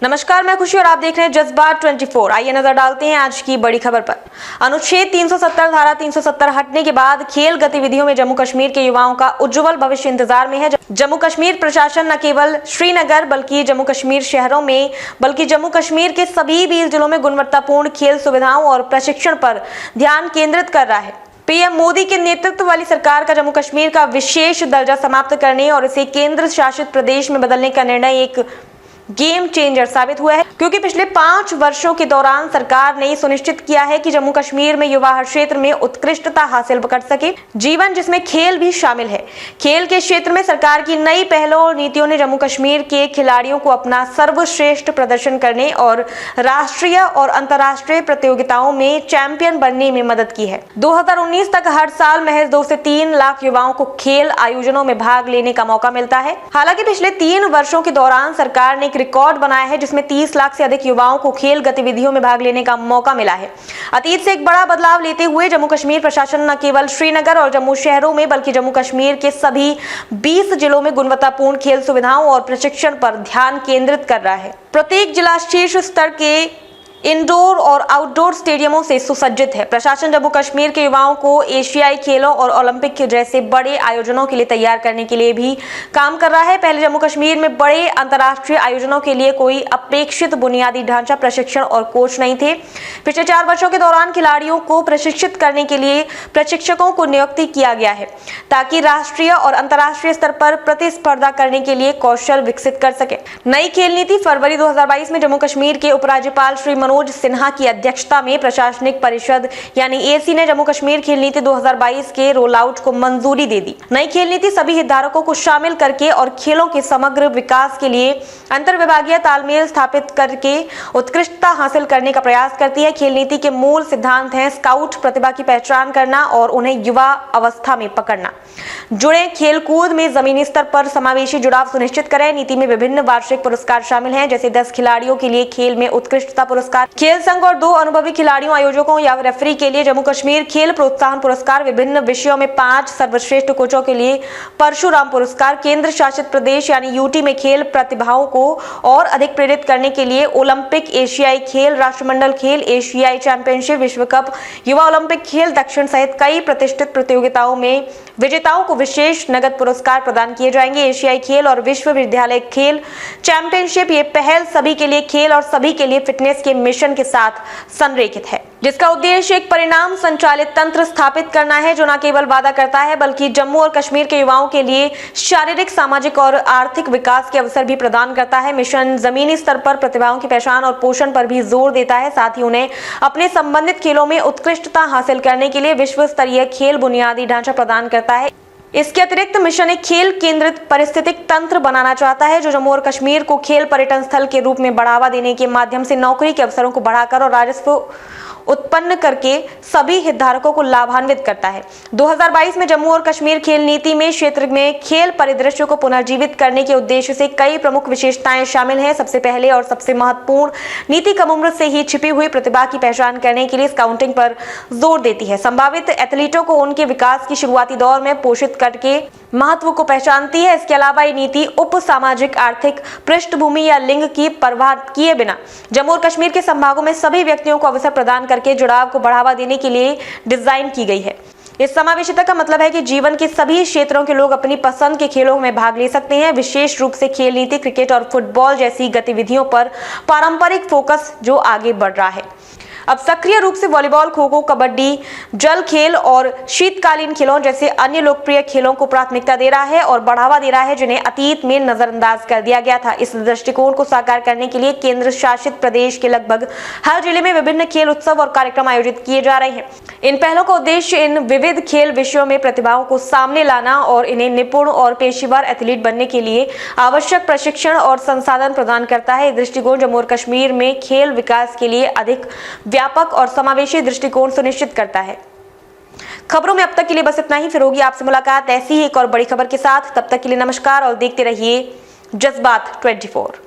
नमस्कार, मैं खुशी और आप देख रहे हैं जज्बात 24। आइए नजर डालते हैं आज की बड़ी खबर पर। अनुच्छेद 370 धारा 370 हटने के बाद खेल गतिविधियों में जम्मू कश्मीर के युवाओं का उज्जवल भविष्य इंतजार में है। जम्मू कश्मीर प्रशासन न केवल श्रीनगर बल्कि जम्मू कश्मीर शहरों में बल्कि जम्मू कश्मीर के सभी 20 जिलों में गुणवत्तापूर्ण खेल सुविधाओं और प्रशिक्षण पर ध्यान केंद्रित कर रहा है। पीएम मोदी के नेतृत्व वाली सरकार का जम्मू कश्मीर का विशेष दर्जा समाप्त करने और इसे केंद्र शासित प्रदेश में बदलने का निर्णय एक गेम चेंजर साबित हुआ है, क्योंकि पिछले 5 वर्षों के दौरान सरकार ने सुनिश्चित किया है कि जम्मू कश्मीर में युवा हर क्षेत्र में उत्कृष्टता हासिल कर सके, जीवन जिसमें खेल भी शामिल है। खेल के क्षेत्र में सरकार की नई पहलों और नीतियों ने जम्मू कश्मीर के खिलाड़ियों को अपना सर्वश्रेष्ठ प्रदर्शन करने और राष्ट्रीय और अंतर्राष्ट्रीय प्रतियोगिताओं में चैंपियन बनने में मदद की है। 2019 तक हर साल महज 2 से 3 लाख युवाओं को खेल आयोजनों में भाग लेने का मौका मिलता है। हालांकि पिछले 3 वर्षों के दौरान सरकार ने रिकॉर्ड बनाया है, जिसमें 30 लाख से अधिक युवाओं को खेल गतिविधियों में भाग लेने का मौका मिला है। अतीत से एक बड़ा बदलाव लेते हुए जम्मू कश्मीर प्रशासन न केवल श्रीनगर और जम्मू शहरों में बल्कि जम्मू कश्मीर के सभी 20 जिलों में गुणवत्तापूर्ण खेल सुविधाओं और प्रशिक्षण पर ध्यान केंद्रित कर रहा है। प्रत्येक जिला शीर्ष स्तर के इंडोर और आउटडोर स्टेडियमों से सुसज्जित है। प्रशासन जम्मू कश्मीर के युवाओं को एशियाई खेलों और ओलंपिक जैसे बड़े आयोजनों के लिए तैयार करने के लिए भी काम कर रहा है। पहले जम्मू कश्मीर में बड़े अंतर्राष्ट्रीय आयोजनों के लिए कोई अपेक्षित बुनियादी ढांचा, प्रशिक्षण और कोच नहीं थे। पिछले 4 वर्षों के दौरान खिलाड़ियों को प्रशिक्षित करने के लिए प्रशिक्षकों को नियुक्त किया गया है, ताकि राष्ट्रीय और अंतर्राष्ट्रीय स्तर पर प्रतिस्पर्धा करने के लिए कौशल विकसित कर सके। नई खेल नीति फरवरी 2022 में जम्मू कश्मीर के उपराज्यपाल श्री मनोज सिन्हा की अध्यक्षता में प्रशासनिक परिषद यानी एसी ने जम्मू कश्मीर खेल नीति 2022 के रोल आउट को मंजूरी दे दी। नई खेल नीति सभी हितधारकों को शामिल करके और खेलों के समग्र विकास के लिए अंतर्विभागीय तालमेल स्थापित करके उत्कृष्टता हासिल करने का प्रयास करती है। खेल नीति के मूल सिद्धांत हैं स्काउट प्रतिभा की पहचान करना और उन्हें युवा अवस्था में पकड़ना, जुड़े खेलकूद में जमीनी स्तर पर समावेशी जुड़ाव सुनिश्चित करें। नीति में विभिन्न वार्षिक पुरस्कार शामिल हैं, जैसे 10 खिलाड़ियों के लिए खेल में उत्कृष्टता पुरस्कार, खेल संघ और 2 अनुभवी खिलाड़ियों, आयोजकों या रेफरी के लिए जम्मू कश्मीर खेल प्रोत्साहन पुरस्कार, विभिन्न विषयों में 5 सर्वश्रेष्ठ कोचों के लिए परशुराम पुरस्कार, केंद्र शासित प्रदेश यानी यूटी में खेल प्रतिभाओं को और अधिक प्रेरित करने के लिए ओलंपिक, एशियाई खेल, राष्ट्रमंडल खेल, एशियाई चैंपियनशिप, विश्व कप, युवा ओलंपिक खेल दक्षिण सहित कई प्रतिष्ठित प्रतियोगिताओं में विजेताओं को विशेष नगद पुरस्कार प्रदान किए जाएंगे। एशियाई खेल और विश्वविद्यालय खेल चैंपियनशिप, ये पहल सभी के लिए खेल और सभी के लिए फिटनेस के मिशन के साथ संरेखित है, जिसका उद्देश्य एक परिणाम संचालित तंत्र स्थापित करना है, जो न केवल वादा करता है बल्कि जम्मू और कश्मीर के युवाओं के लिए शारीरिक, सामाजिक और आर्थिक विकास के अवसर भी प्रदान करता है। मिशन जमीनी स्तर पर प्रतिभाओं की पहचान और पोषण पर भी जोर देता है, साथ ही उन्हें अपने संबंधित खेलों में उत्कृष्टता हासिल करने के लिए विश्व स्तरीय खेल बुनियादी ढांचा प्रदान करता है। इसके अतिरिक्त मिशन एक खेल केंद्रित पारिस्थितिक तंत्र बनाना चाहता है, जो जम्मू और कश्मीर को खेल पर्यटन स्थल के रूप में बढ़ावा देने के माध्यम से नौकरी के अवसरों को बढ़ाकर और राजस्व उत्पन्न करके सभी हितधारकों को लाभान्वित करता है। 2022 में जम्मू और कश्मीर खेल नीति में क्षेत्र में खेल परिदृश्य को पुनर्जीवित करने के उद्देश्य से कई प्रमुख विशेषताएं शामिल हैं। सबसे पहले और सबसे महत्वपूर्ण, नीति कम उम्र से ही छिपी हुई प्रतिभा की पहचान करने के लिए स्काउटिंग पर जोर देती है। संभावित एथलीटों को उनके विकास की शुरुआती दौर में पोषित करके महत्व को पहचानती है। इसके अलावा ये नीति उप सामाजिक, आर्थिक पृष्ठभूमि या लिंग की परवाह किए बिना जम्मू और कश्मीर के संभागों में सभी व्यक्तियों को अवसर प्रदान करके जुड़ाव को बढ़ावा देने के लिए डिजाइन की गई है। इस समावेशिता का मतलब है कि जीवन के सभी क्षेत्रों के लोग अपनी पसंद के खेलों में भाग ले सकते हैं। विशेष रूप से खेल नीति क्रिकेट और फुटबॉल जैसी गतिविधियों पर पारंपरिक फोकस जो आगे बढ़ रहा है, अब सक्रिय रूप से वॉलीबॉल, खो खो, कबड्डी, जल खेल और शीतकालीन खेलों जैसे अन्य लोकप्रिय खेलों को प्राथमिकता दे रहा है और बढ़ावा दे रहा है, जिन्हें अतीत में नजरअंदाज कर दिया गया था। इस दृष्टिकोण को साकार करने के लिए केंद्र शासित प्रदेश के लगभग हर जिले में विभिन्न खेल उत्सव और कार्यक्रम आयोजित किए जा रहे हैं। इन पहलों का उद्देश्य इन विविध खेल विषयों में प्रतिभाओं को सामने लाना और इन्हें निपुण और पेशेवर एथलीट बनने के लिए आवश्यक प्रशिक्षण और संसाधन प्रदान करता है। दृष्टिकोण जम्मू और कश्मीर में खेल विकास के लिए अधिक व्यापक और समावेशी दृष्टिकोण सुनिश्चित करता है। खबरों में अब तक के लिए बस इतना ही। फिर होगी आपसे मुलाकात ऐसी ही एक और बड़ी खबर के साथ। तब तक के लिए नमस्कार और देखते रहिए जज्बात 24।